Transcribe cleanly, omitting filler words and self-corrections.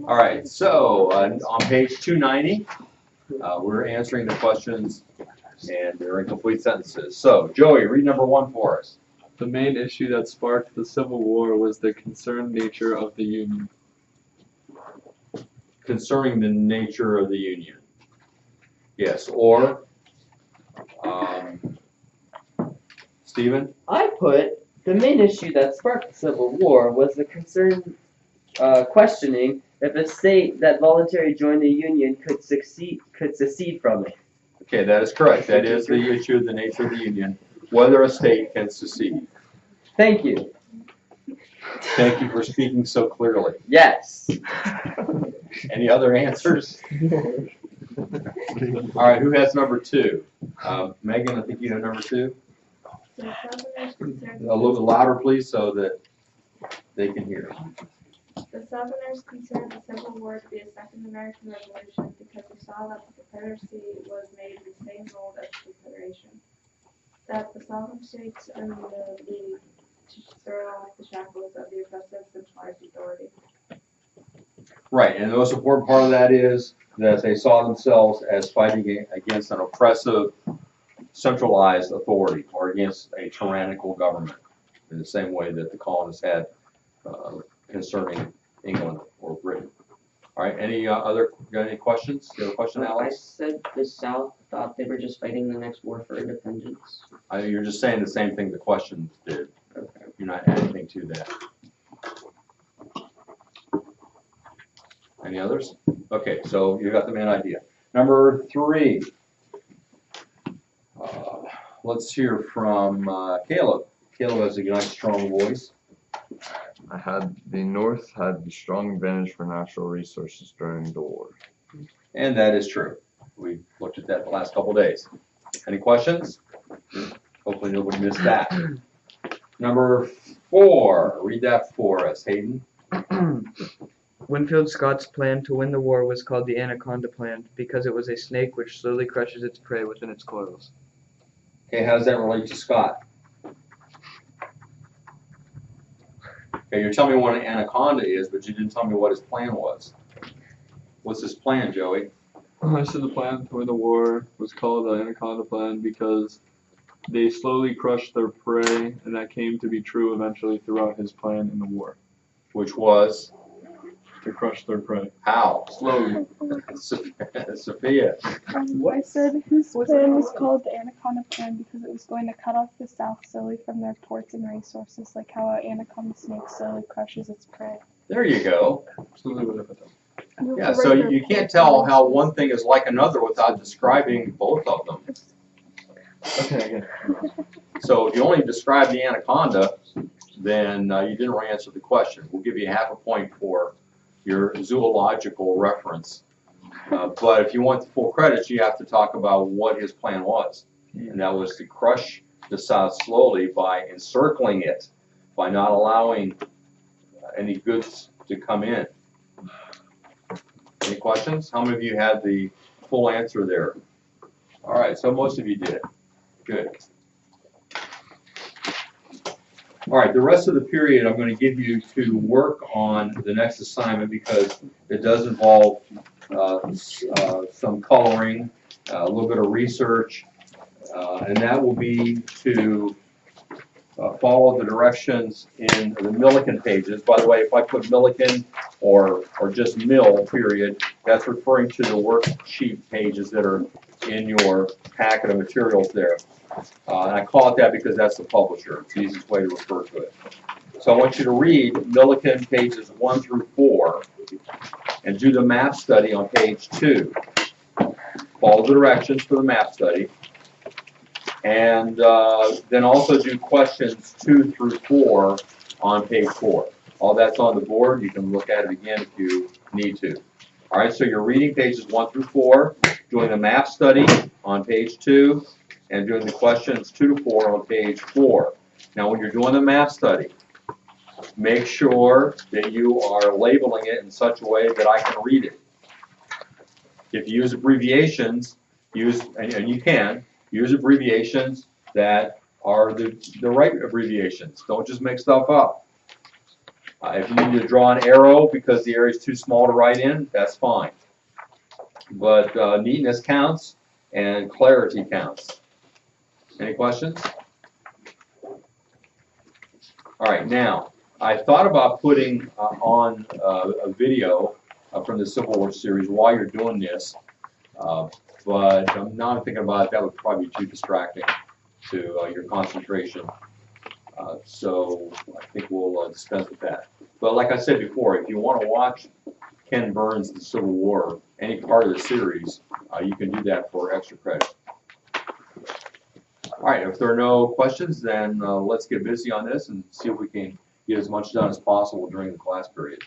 All right, so on page 290, we're answering the questions and they're in complete sentences. So, Joey, read number 1 for us. The main issue that sparked the Civil War was the concerned nature of the Union. Concerning the nature of the Union. Yes, or Stephen? I put the main issue that sparked the Civil War was the concern questioning if a state that voluntarily joined the Union could secede from it. Okay, that is correct. That is the issue of the nature of the Union, whether a state can secede. Thank you. Thank you for speaking so clearly. Yes. Any other answers? All right, who has number 2? Megan, I think you have number 2. A little bit louder, please, so that they can hear. The Southerners considered the Civil War to be a second American Revolution because we saw that the Confederacy was made in the same mold as the Confederation. That the Southern states earned the lead to throw off the shackles of the oppressive centralized authority. Right, and the most important part of that is that they saw themselves as fighting against an oppressive, centralized authority or against a tyrannical government in the same way that the colonists had concerning England or Britain. All right, any questions? Do you have a question, I Alex? said the South thought they were just fighting the next war for independence. You're just saying the same thing the questions did. Okay. You're not adding anything to that. Any others? Okay, so you got the main idea. Number 3. Let's hear from Caleb. Caleb has a nice, strong voice. The North had the strong advantage for natural resources during the war. And that is true. We looked at that the last couple days. Any questions? Hopefully nobody missed that. Number 4. Read that for us, Hayden. Winfield Scott's plan to win the war was called the Anaconda Plan because it was a snake which slowly crushes its prey within its coils. Okay, how does that relate to Scott? Okay, you're telling me what an anaconda is, but you didn't tell me what his plan was. What's his plan, Joey? I said the plan to win the war was called the Anaconda Plan because they slowly crushed their prey, and that came to be true eventually throughout his plan in the war. Which was? To crush their prey. How? Slowly. Sophia. I said his plan was called the Anaconda Plan because it was going to cut off the South slowly from their ports and resources, like how an anaconda snake slowly crushes its prey. There you go. Slowly would have done. Yeah, so you can't tell how one thing is like another without describing both of them. Okay, again. So if you only describe the anaconda, then you didn't really answer the question. We'll give you half a point for your zoological reference. But if you want the full credits, you have to talk about what his plan was. And that was to crush the South slowly by encircling it, by not allowing any goods to come in. Any questions? How many of you had the full answer there? All right, so most of you did. Good. All right, the rest of the period I'm going to give you to work on the next assignment because it does involve some coloring, a little bit of research, and that will be to follow the directions in the Millikan pages. By the way, if I put Millikan or just Mill, period, that's referring to the worksheet pages that are in your packet of materials there. And I call it that because that's the publisher. It's the easiest way to refer to it. So I want you to read Millikan pages 1 through 4 and do the map study on page 2. Follow the directions for the map study. And then also do questions 2 through 4 on page 4. All that's on the board. You can look at it again if you need to. All right, so you're reading pages 1 through 4, doing the map study on page 2, and doing the questions 2 to 4 on page 4. Now, when you're doing the map study, make sure that you are labeling it in such a way that I can read it. If you use abbreviations, and you can, use abbreviations that are the right abbreviations. Don't just make stuff up. If you need to draw an arrow because the area is too small to write in, that's fine. But neatness counts and clarity counts. Any questions? All right, now, I thought about putting on a video from the Civil War series while you're doing this, but now I'm thinking about it, that would probably be too distracting to your concentration. So I think we'll dispense with that. But like I said before, if you want to watch Ken Burns' The Civil War, any part of the series, you can do that for extra credit. All right, if there are no questions, then let's get busy on this and see if we can get as much done as possible during the class period.